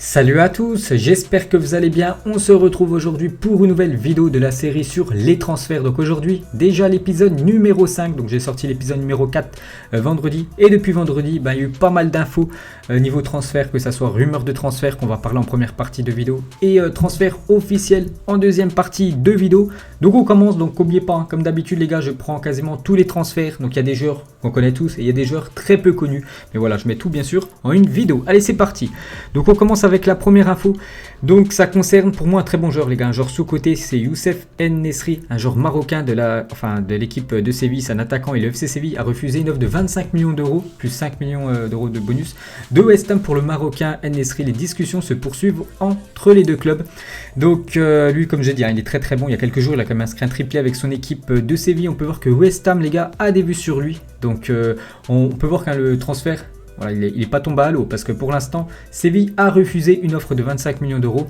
Salut à tous, j'espère que vous allez bien. On se retrouve aujourd'hui pour une nouvelle vidéo de la série sur les transferts. Donc aujourd'hui, déjà l'épisode numéro 5. Donc j'ai sorti l'épisode numéro 4 vendredi. Et depuis vendredi, il y a eu pas mal d'infos niveau transfert, que ça soit rumeur de transfert qu'on va parler en première partie de vidéo et transfert officiel en deuxième partie de vidéo. Donc on commence, donc n'oubliez pas, hein, comme d'habitude les gars, je prends quasiment tous les transferts. Donc il y a des joueurs qu'on connaît tous et il y a des joueurs très peu connus. Mais voilà, je mets tout bien sûr en une vidéo. Allez, c'est parti. Donc on commence avec la première info. Donc ça concerne pour moi un très bon joueur les gars, un joueur sous-côté, c'est Youssef En-Nesyri, un joueur marocain de l'équipe de Séville, c'est un attaquant et le FC Séville a refusé une offre de 25 millions d'euros plus 5 millions d'euros de bonus de West Ham pour le marocain En-Nesyri. Les discussions se poursuivent entre les deux clubs. Donc lui, comme j'ai dit, il est très très bon. Il y a quelques jours, il a quand même inscrit un triplé avec son équipe de Séville. On peut voir que West Ham les gars a des vues sur lui. Donc on peut voir que le transfert, voilà, il n'est pas tombé à l'eau parce que pour l'instant, Séville a refusé une offre de 25 millions d'euros.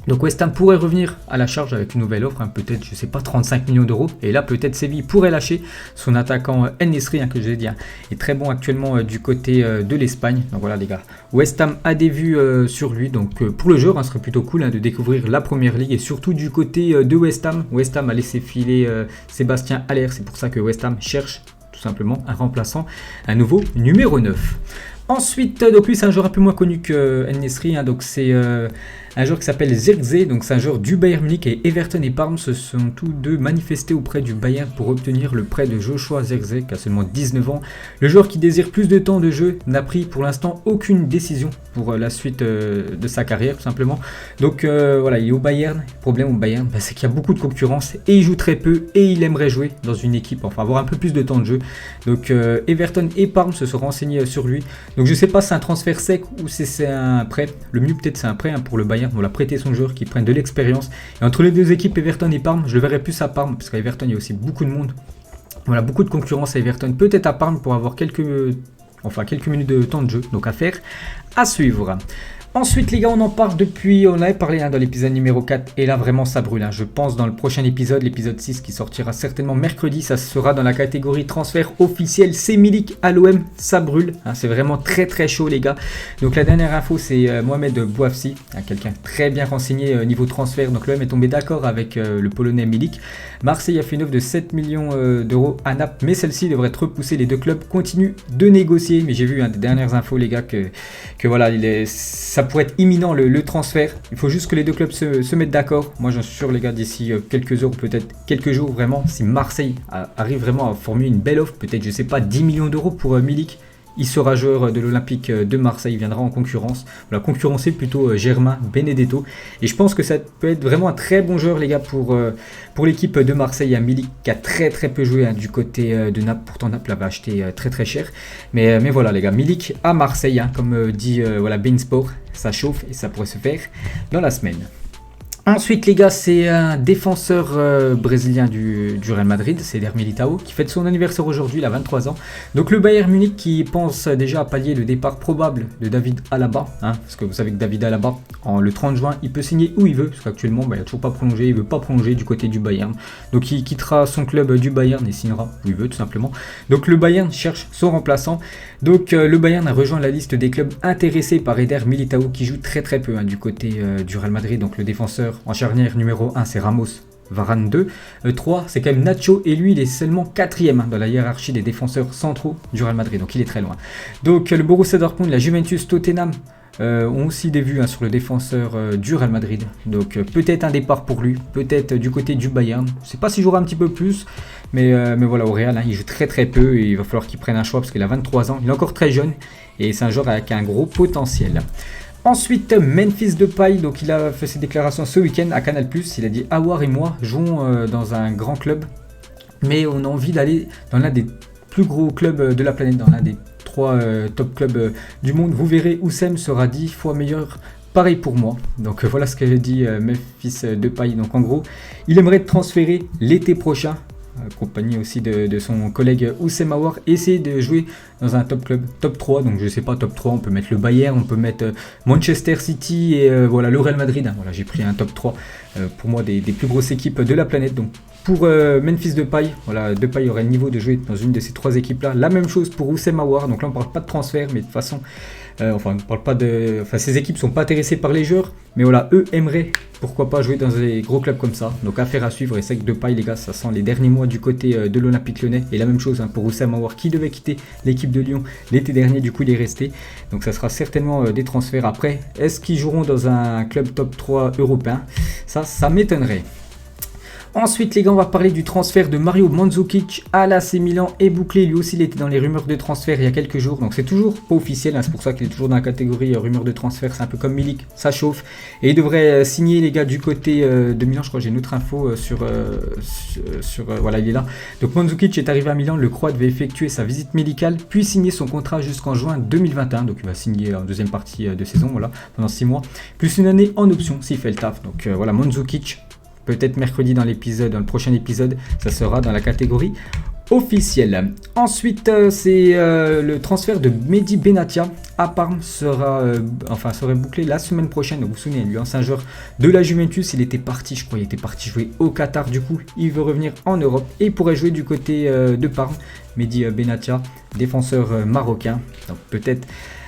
Donc West Ham pourrait revenir à la charge avec une nouvelle offre, peut-être, je sais pas, 35 millions d'euros. Et là, peut-être Séville pourrait lâcher son attaquant En-Nesyri, que je l'ai dit, est très bon actuellement du côté de l'Espagne. Donc voilà les gars, West Ham a des vues sur lui. Donc pour le joueur, ce serait plutôt cool de découvrir la Première Ligue. Et surtout du côté de West Ham. West Ham a laissé filer Sébastien Haller. C'est pour ça que West Ham cherche tout simplement un remplaçant, un nouveau numéro 9. Ensuite, donc lui c'est un joueur un peu moins connu que En-Nesyri, donc c'est un joueur qui s'appelle Zirkzee, donc c'est un joueur du Bayern Munich, et Everton et Parme se sont tous deux manifestés auprès du Bayern pour obtenir le prêt de Joshua Zirkzee qui a seulement 19 ans. Le joueur qui désire plus de temps de jeu n'a pris pour l'instant aucune décision pour la suite de sa carrière tout simplement. Donc voilà, il est au Bayern. Le problème au Bayern, c'est qu'il y a beaucoup de concurrence et il joue très peu et il aimerait jouer dans une équipe, enfin avoir un peu plus de temps de jeu. Donc Everton et Parme se sont renseignés sur lui. Donc je sais pas si c'est un transfert sec ou si c'est un prêt. Le mieux peut-être c'est un prêt pour le Bayern. On l'a prêté son joueur qui prenne de l'expérience. Et entre les deux équipes, Everton et Parme, je le verrai plus à Parme parce qu'à Everton il y a aussi beaucoup de monde. Voilà, beaucoup de concurrence à Everton. Peut-être à Parme pour avoir quelques minutes de temps de jeu. Donc à faire, à suivre. Ensuite les gars, on en parle depuis, on avait parlé dans l'épisode numéro 4 et là vraiment ça brûle. Je pense dans le prochain épisode, l'épisode 6 qui sortira certainement mercredi, ça sera dans la catégorie transfert officiel. C'est Milik à l'OM, ça brûle. C'est vraiment très très chaud les gars. Donc la dernière info c'est Mohamed Bouafsi, quelqu'un très bien renseigné niveau transfert. Donc l'OM est tombé d'accord avec le Polonais Milik. Marseille a fait une offre de 7 millions d'euros à Naples, mais celle-ci devrait être repoussée. Les deux clubs continuent de négocier, mais j'ai vu des dernières infos les gars que voilà, ça pourrait être imminent le transfert. Il faut juste que les deux clubs se mettent d'accord. Moi j'en suis sûr les gars, d'ici quelques heures, peut-être quelques jours vraiment, si Marseille arrive vraiment à formuler une belle offre, peut-être je sais pas 10 millions d'euros pour Milik, il sera joueur de l'Olympique de Marseille, il viendra en concurrence. Voilà, concurrencer plutôt Germain Benedetto. Et je pense que ça peut être vraiment un très bon joueur les gars pour l'équipe de Marseille. Il y a Milik qui a très très peu joué du côté de Naples. Pourtant Naples l'avait acheté très très cher. Mais voilà les gars, Milik à Marseille, comme dit Beansport, ça chauffe et ça pourrait se faire dans la semaine. Ensuite les gars, c'est un défenseur brésilien du Real Madrid, c'est Eder Militão, qui fête son anniversaire aujourd'hui, il a 23 ans. Donc le Bayern Munich qui pense déjà à pallier le départ probable de David Alaba, parce que vous savez que David Alaba, le 30 juin, il peut signer où il veut, parce qu'actuellement il n'a toujours pas prolongé, il ne veut pas prolonger du côté du Bayern. Donc il quittera son club du Bayern et signera où il veut tout simplement. Donc le Bayern cherche son remplaçant. Donc le Bayern a rejoint la liste des clubs intéressés par Eder Militão qui joue très très peu du côté du Real Madrid. Donc le défenseur en charnière numéro 1 c'est Ramos, Varane 2, 3 c'est quand même Nacho et lui il est seulement 4ème dans la hiérarchie des défenseurs centraux du Real Madrid, donc il est très loin. Donc le Borussia Dortmund, la Juventus, Tottenham ont aussi des vues sur le défenseur du Real Madrid. Donc peut-être un départ pour lui, peut-être du côté du Bayern. Je ne sais pas s'il jouera un petit peu plus, mais voilà, au Real il joue très très peu et il va falloir qu'il prenne un choix parce qu'il a 23 ans, il est encore très jeune et c'est un joueur avec un gros potentiel. Ensuite, Memphis Depay, donc il a fait ses déclarations ce week-end à Canal+. Il a dit « Aouar et moi jouons dans un grand club, mais on a envie d'aller dans l'un des plus gros clubs de la planète, dans l'un des 3 top clubs du monde. Vous verrez, Oussem sera 10 fois meilleur. Pareil pour moi. » Donc voilà ce qu'avait dit Memphis Depay. Donc en gros, il aimerait être transféré l'été prochain, accompagné aussi de son collègue Oussem Aouar, essayer de jouer dans un top club, top 3, donc je sais pas, top 3, on peut mettre le Bayern, on peut mettre Manchester City et voilà, le Real Madrid, voilà, j'ai pris un top 3 pour moi des plus grosses équipes de la planète. Donc pour Memphis Depay, voilà, Depay aurait le niveau de jouer dans une de ces 3 équipes là. La même chose pour Oussem Aouar, donc là on parle pas de transfert, mais de toute façon Enfin, on ne parle pas de... Enfin, ces équipes ne sont pas intéressées par les joueurs, mais voilà, eux aimeraient, pourquoi pas, jouer dans des gros clubs comme ça. Donc, affaire à suivre. Et c'est que Depay, les gars, ça sent les derniers mois du côté de l'Olympique Lyonnais. Et la même chose pour Oussama Aouar, qui devait quitter l'équipe de Lyon l'été dernier. Du coup, il est resté. Donc, ça sera certainement des transferts. Après, est-ce qu'ils joueront dans un club top 3 européen? Ça m'étonnerait. Ensuite les gars, on va parler du transfert de Mario Mandzukic à l'AC Milan et bouclé. Lui aussi il était dans les rumeurs de transfert il y a quelques jours, donc c'est toujours pas officiel, hein. C'est pour ça qu'il est toujours dans la catégorie rumeurs de transfert. C'est un peu comme Milik, ça chauffe. Et il devrait signer les gars du côté de Milan. Je crois que j'ai une autre info voilà, il est là. Donc Mandzukic est arrivé à Milan, le Croate devait effectuer sa visite médicale puis signer son contrat jusqu'en juin 2021. Donc il va signer en deuxième partie de saison, voilà, pendant 6 mois, plus une année en option s'il fait le taf. Donc voilà, Mandzukic, peut-être mercredi dans le prochain épisode, ça sera dans la catégorie officielle. Ensuite, c'est le transfert de Mehdi Benatia à Parme serait bouclé la semaine prochaine. Donc, vous vous souvenez, lui, ancien joueur de la Juventus, il était parti jouer au Qatar. Du coup, il veut revenir en Europe et il pourrait jouer du côté de Parme. Mehdi Benatia, défenseur marocain. Donc, peut-être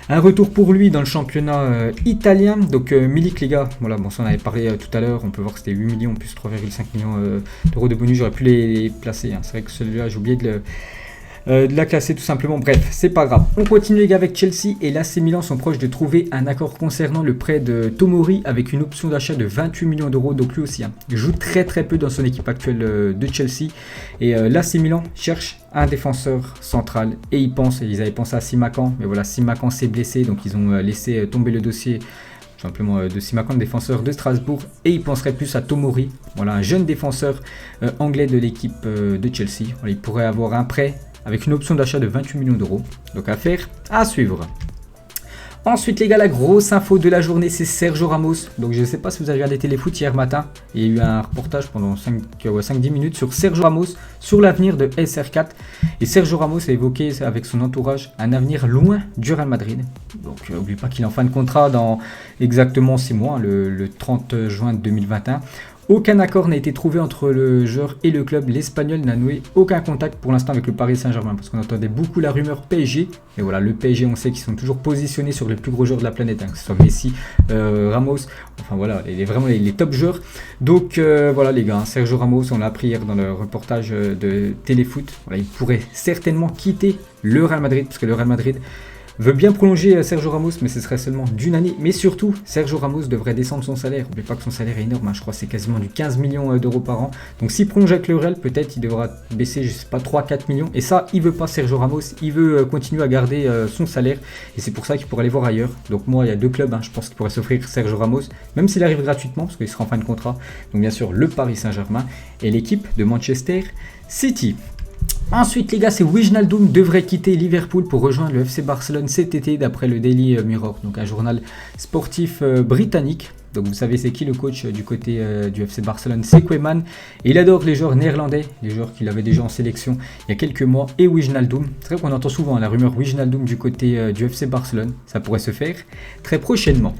un retour pour lui dans le championnat italien. Donc Milik les gars, voilà, bon ça on avait parlé tout à l'heure, on peut voir que c'était 8 millions plus 3,5 millions d'euros de bonus, j'aurais pu les placer, hein. C'est vrai que celui-là j'ai oublié de la classer tout simplement. Bref, c'est pas grave. On continue les gars avec Chelsea et l'AC Milan sont proches de trouver un accord concernant le prêt de Tomori avec une option d'achat de 28 millions d'euros. Donc lui aussi, hein, il joue très peu dans son équipe actuelle de Chelsea. Et l'AC Milan cherche un défenseur central et ils avaient pensé à Simakan, mais voilà, Simakan s'est blessé, donc ils ont laissé tomber le dossier tout simplement de Simakan, défenseur de Strasbourg, et ils penseraient plus à Tomori, voilà, un jeune défenseur anglais de l'équipe de Chelsea. Voilà, il pourrait avoir un prêt avec une option d'achat de 28 millions d'euros. Donc affaire à suivre. Ensuite les gars, la grosse info de la journée, c'est Sergio Ramos. Donc je ne sais pas si vous avez regardé Téléfoot hier matin. Il y a eu un reportage pendant 5-10 minutes sur Sergio Ramos, sur l'avenir de SR4. Et Sergio Ramos a évoqué avec son entourage un avenir loin du Real Madrid. Donc n'oubliez pas qu'il est en fin de contrat dans exactement 6 mois, le 30 juin 2021. Aucun accord n'a été trouvé entre le joueur et le club. L'Espagnol n'a noué aucun contact pour l'instant avec le Paris Saint-Germain, parce qu'on entendait beaucoup la rumeur PSG. Et voilà, le PSG, on sait qu'ils sont toujours positionnés sur les plus gros joueurs de la planète, hein, que ce soit Messi, Ramos, enfin voilà, vraiment les top joueurs. Donc voilà les gars, hein, Sergio Ramos, on l'a appris hier dans le reportage de Téléfoot. Voilà, il pourrait certainement quitter le Real Madrid, parce que le Real Madrid veut bien prolonger Sergio Ramos, mais ce serait seulement d'une année. Mais surtout, Sergio Ramos devrait descendre son salaire. N'oubliez pas que son salaire est énorme, hein. Je crois que c'est quasiment du 15 millions d'euros par an. Donc s'il prolonge avec le Real, peut-être il devra baisser, je sais pas, 3-4 millions. Et ça, il veut pas Sergio Ramos. Il veut continuer à garder son salaire. Et c'est pour ça qu'il pourrait aller voir ailleurs. Donc moi, il y a deux clubs, hein, je pense qu'il pourrait s'offrir Sergio Ramos, même s'il arrive gratuitement, parce qu'il sera en fin de contrat. Donc bien sûr, le Paris Saint-Germain et l'équipe de Manchester City. Ensuite les gars, c'est Wijnaldum devrait quitter Liverpool pour rejoindre le FC Barcelone cet été d'après le Daily Mirror, donc un journal sportif britannique. Donc vous savez c'est qui le coach du côté du FC Barcelone, c'est Koeman. Et il adore les joueurs néerlandais, les joueurs qu'il avait déjà en sélection il y a quelques mois. Et Wijnaldum, c'est vrai qu'on entend souvent la rumeur Wijnaldum du côté du FC Barcelone, ça pourrait se faire très prochainement.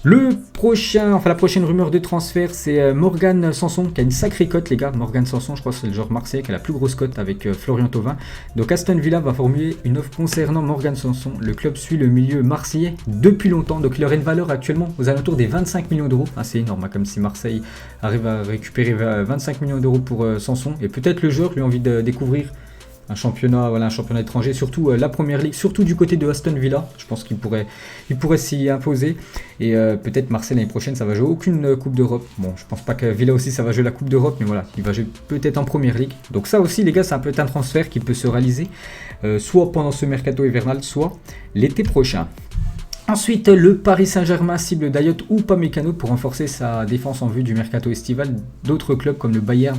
La prochaine rumeur de transfert, c'est Morgan Sanson qui a une sacrée cote les gars. Morgan Sanson, je crois que c'est le joueur marseillais qui a la plus grosse cote avec Florian Thauvin. Donc Aston Villa va formuler une offre concernant Morgan Sanson. Le club suit le milieu marseillais depuis longtemps, donc il aurait une valeur actuellement aux alentours des 25 millions d'euros. Ah, c'est énorme, hein, comme si Marseille arrive à récupérer 25 millions d'euros pour Sanson. Et peut-être le joueur lui a envie de découvrir un championnat étranger, surtout la Première Ligue, surtout du côté de Aston Villa. Je pense qu'il pourrait s'y imposer. Et peut-être Marseille l'année prochaine, ça va jouer aucune Coupe d'Europe. Bon, je pense pas que Villa aussi, ça va jouer la Coupe d'Europe, mais voilà, il va jouer peut-être en Première Ligue. Donc ça aussi, les gars, c'est un peu un transfert qui peut se réaliser soit pendant ce mercato hivernal, soit l'été prochain. Ensuite, le Paris Saint-Germain cible Dayot ou Upamecano pour renforcer sa défense en vue du mercato estival. D'autres clubs comme le Bayern,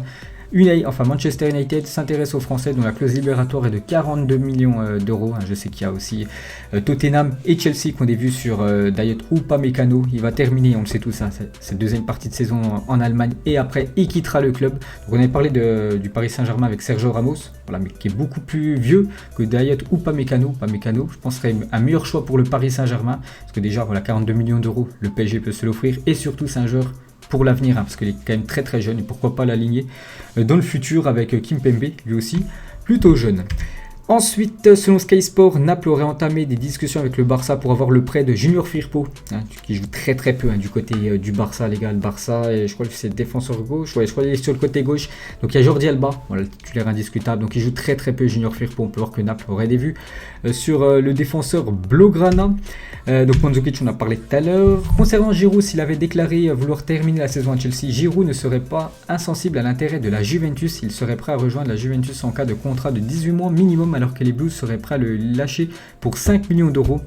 Manchester United s'intéresse aux Français dont la clause libératoire est de 42 millions d'euros. Je sais qu'il y a aussi Tottenham et Chelsea qui ont des vues sur Dayot ou Upamecano. Il va terminer, on le sait tous, hein, cette deuxième partie de saison en Allemagne et après il quittera le club. Donc, on avait parlé du Paris Saint-Germain avec Sergio Ramos, voilà, mais qui est beaucoup plus vieux que Dayot ou Upamecano. Upamecano, je pense, serait un meilleur choix pour le Paris Saint-Germain parce que déjà, voilà, 42 millions d'euros, le PSG peut se l'offrir et surtout c'est un joueur pour l'avenir, hein, parce qu'il est quand même très jeune et pourquoi pas l'aligner dans le futur avec Kimpembe, lui aussi plutôt jeune. Ensuite, selon Sky Sport, Naples aurait entamé des discussions avec le Barça pour avoir le prêt de Junior Firpo, qui joue très très peu du côté du Barça, les gars. Le Barça, et je crois que c'est défenseur gauche, ouais, je crois qu'il est sur le côté gauche. Donc il y a Jordi Alba, voilà, le titulaire indiscutable. Donc il joue très très peu Junior Firpo. On peut voir que Naples aurait des vues sur le défenseur Blaugrana. Donc Mandzukic, on a parlé tout à l'heure. Concernant Giroud, s'il avait déclaré vouloir terminer la saison à Chelsea, Giroud ne serait pas insensible à l'intérêt de la Juventus. Il serait prêt à rejoindre la Juventus en cas de contrat de 18 mois minimum, alors que les Blues seraient prêts à le lâcher pour 5 millions d'euros.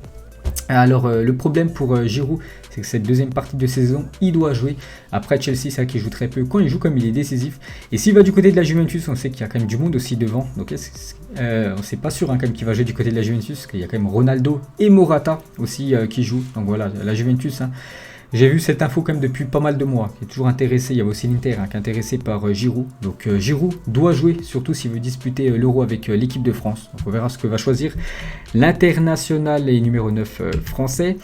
Alors le problème pour Giroud, c'est que cette deuxième partie de saison, il doit jouer. Après Chelsea, c'est vrai qu'il joue très peu. Quand il joue, comme il est décisif. Et s'il va du côté de la Juventus, on sait qu'il y a quand même du monde aussi devant. Donc on sait pas sûr quand même qu'il va jouer du côté de la Juventus, parce qu'il y a quand même Ronaldo et Morata aussi qui jouent. Donc voilà, la Juventus. J'ai vu cette info quand même depuis pas mal de mois, qui est toujours intéressé. Il y a aussi l'Inter qui est intéressé par Giroud. Donc Giroud doit jouer, surtout s'il veut disputer l'Euro avec l'équipe de France. Donc on verra ce que va choisir l'international et numéro 9 français.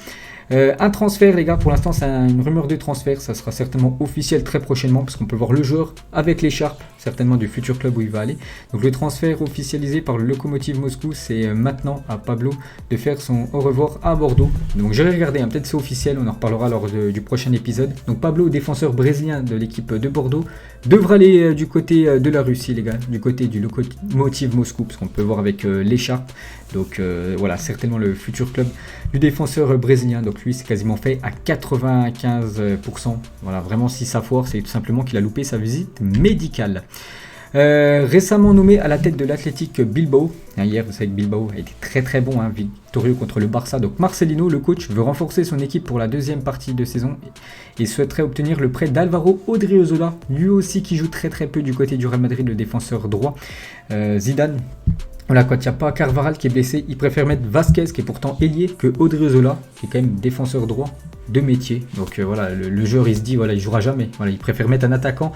Un transfert, les gars, pour l'instant c'est une rumeur de transfert, ça sera certainement officiel très prochainement parce qu'on peut voir le joueur avec l'écharpe, certainement du futur club où il va aller. Donc le transfert officialisé par le Lokomotiv Moscou, c'est maintenant à Pablo de faire son au revoir à Bordeaux. Donc j'irai regarder, peut-être c'est officiel, on en reparlera lors du prochain épisode. Donc Pablo, défenseur brésilien de l'équipe de Bordeaux, devra aller du côté de la Russie, les gars, du côté du Lokomotiv Moscou, parce qu'on peut voir avec l'écharpe. Donc voilà, certainement le futur club du défenseur brésilien. Donc lui, c'est quasiment fait à 95%. Voilà, vraiment, si ça foire, c'est tout simplement qu'il a loupé sa visite médicale. Récemment nommé à la tête de l'Athletic Bilbao. Hier, vous savez que Bilbao a été très très bon, victorieux contre le Barça. Donc Marcelino, le coach, veut renforcer son équipe pour la deuxième partie de saison et souhaiterait obtenir le prêt d'Alvaro Odriozola, lui aussi qui joue très très peu du côté du Real Madrid, le défenseur droit. Zidane, voilà, quand il n'y a pas Carvajal qui est blessé, il préfère mettre Vasquez, qui est pourtant ailier, que Odriozola, qui est quand même défenseur droit de métier. Donc voilà, le joueur il se dit, voilà, il jouera jamais. Voilà, il préfère mettre un attaquant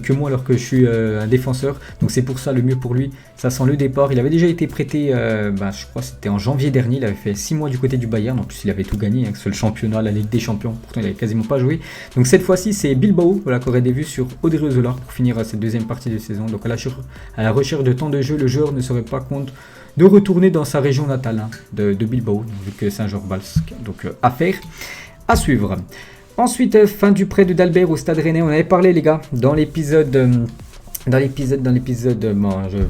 que moi alors que je suis un défenseur. Donc c'est pour ça le mieux pour lui. Ça sent le départ. Il avait déjà été prêté, je crois que c'était en janvier dernier. Il avait fait 6 mois du côté du Bayern. En plus il avait tout gagné, que ce soit le championnat, la Ligue des Champions. Pourtant il avait quasiment pas joué. Donc cette fois-ci c'est Bilbao, voilà, qui aurait des vues sur Odriozola pour finir cette deuxième partie de saison. Donc à la recherche de temps de jeu, le joueur ne serait pas contre de retourner dans sa région natale de Bilbao, vu que c'est un joueur basque. Donc affaire à suivre. Ensuite, fin du prêt de Dalbert au Stade Rennais. On avait parlé, les gars, dans l'épisode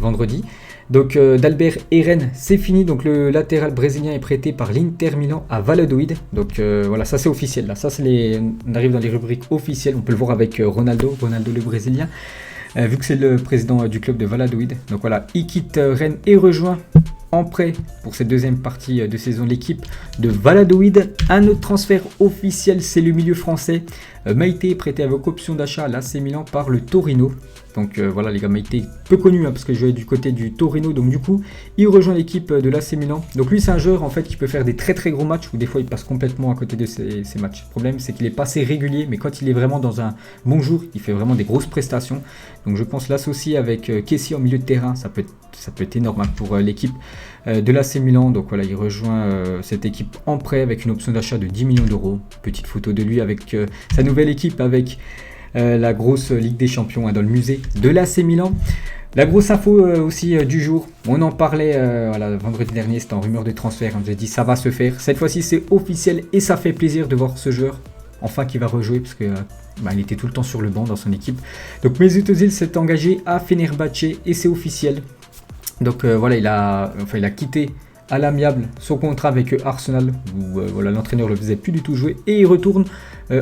vendredi. Donc Dalbert et Rennes, c'est fini. Donc le latéral brésilien est prêté par l'Inter Milan à Valladolid. Donc voilà, ça c'est officiel. Là, ça c'est on arrive dans les rubriques officielles. On peut le voir avec Ronaldo le brésilien. Vu que c'est le président du club de Valladolid. Donc voilà, il quitte Rennes et rejoint en prêt pour cette deuxième partie de saison l'équipe de Valladolid. Un autre transfert officiel, c'est le milieu français Meïté, prêté avec option d'achat à l'AC Milan par le Torino. Donc voilà les gars, Meïté, peu connu parce que je jouais du côté du Torino, donc du coup il rejoint l'équipe de l'AC Milan. Donc lui c'est un joueur en fait qui peut faire des très très gros matchs ou des fois il passe complètement à côté de ses matchs. Le problème c'est qu'il est pas assez régulier, mais quand il est vraiment dans un bon jour, il fait vraiment des grosses prestations. Donc je pense l'associer avec Kessie en milieu de terrain, ça peut être énorme pour l'équipe de l'AC Milan. Donc voilà, il rejoint cette équipe en prêt avec une option d'achat de 10 millions d'euros. Petite photo de lui avec sa nouvelle équipe avec la grosse Ligue des Champions dans le musée de l'AC Milan. La grosse info aussi du jour, on en parlait vendredi dernier, c'était en rumeur de transfert. Je dit ça va se faire. Cette fois-ci c'est officiel et ça fait plaisir de voir ce joueur enfin qui va rejouer parce que il était tout le temps sur le banc dans son équipe. Donc Mesut Özil s'est engagé à Fenerbahçe et c'est officiel. Donc voilà, il a quitté à l'amiable son contrat avec Arsenal où l'entraîneur le faisait plus du tout jouer et il retourne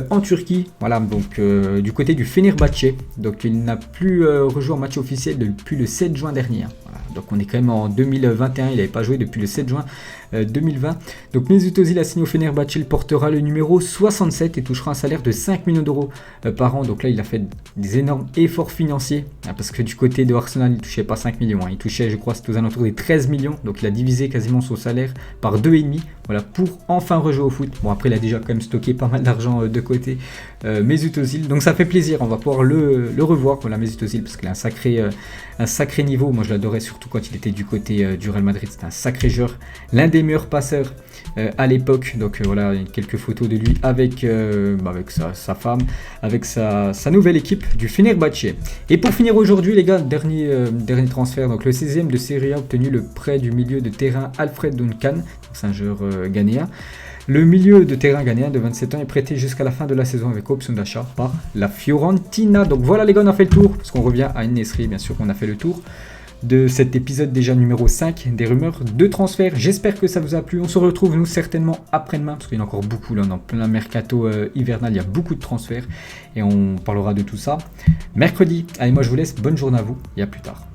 en Turquie, voilà, donc du côté du Fenerbahçe. Donc il n'a plus rejoué en match officiel depuis le 7 juin dernier. Voilà. Donc on est quand même en 2021, il n'avait pas joué depuis le 7 juin 2020. Donc Mesut Özil a signé au Fenerbahçe, il portera le numéro 67 et touchera un salaire de 5 millions d'euros par an. Donc là il a fait des énormes efforts financiers parce que du côté de Arsenal il ne touchait pas 5 millions, il touchait, je crois, c'était aux alentours des 13 millions. Donc il a divisé quasiment son salaire par 2,5, voilà, pour enfin rejouer au foot. Bon, après il a déjà quand même stocké pas mal d'argent de côté Mesut Özil, donc ça fait plaisir, on va pouvoir le revoir, voilà, Mesut Özil, parce qu'il a un sacré niveau. Moi je l'adorais surtout surtout quand il était du côté du Real Madrid. C'était un sacré joueur, l'un des meilleurs passeurs à l'époque. Donc voilà, quelques photos de lui avec sa femme, avec sa nouvelle équipe du Fenerbahçe. Et pour finir aujourd'hui les gars, dernier transfert, donc le 16e de Serie A obtenu le prêt du milieu de terrain Alfred Duncan, c'est un joueur ghanéen. Le milieu de terrain ghanéen de 27 ans est prêté jusqu'à la fin de la saison avec option d'achat par la Fiorentina. Donc voilà les gars, on a fait le tour, parce qu'on revient à Nesri, bien sûr on a fait le tour de cet épisode déjà numéro 5 des rumeurs de transfert. J'espère que ça vous a plu. On se retrouve nous certainement après-demain, parce qu'il y en a encore beaucoup là, on est en plein mercato hivernal, il y a beaucoup de transferts et on parlera de tout ça mercredi. Allez, moi je vous laisse, bonne journée à vous et à plus tard.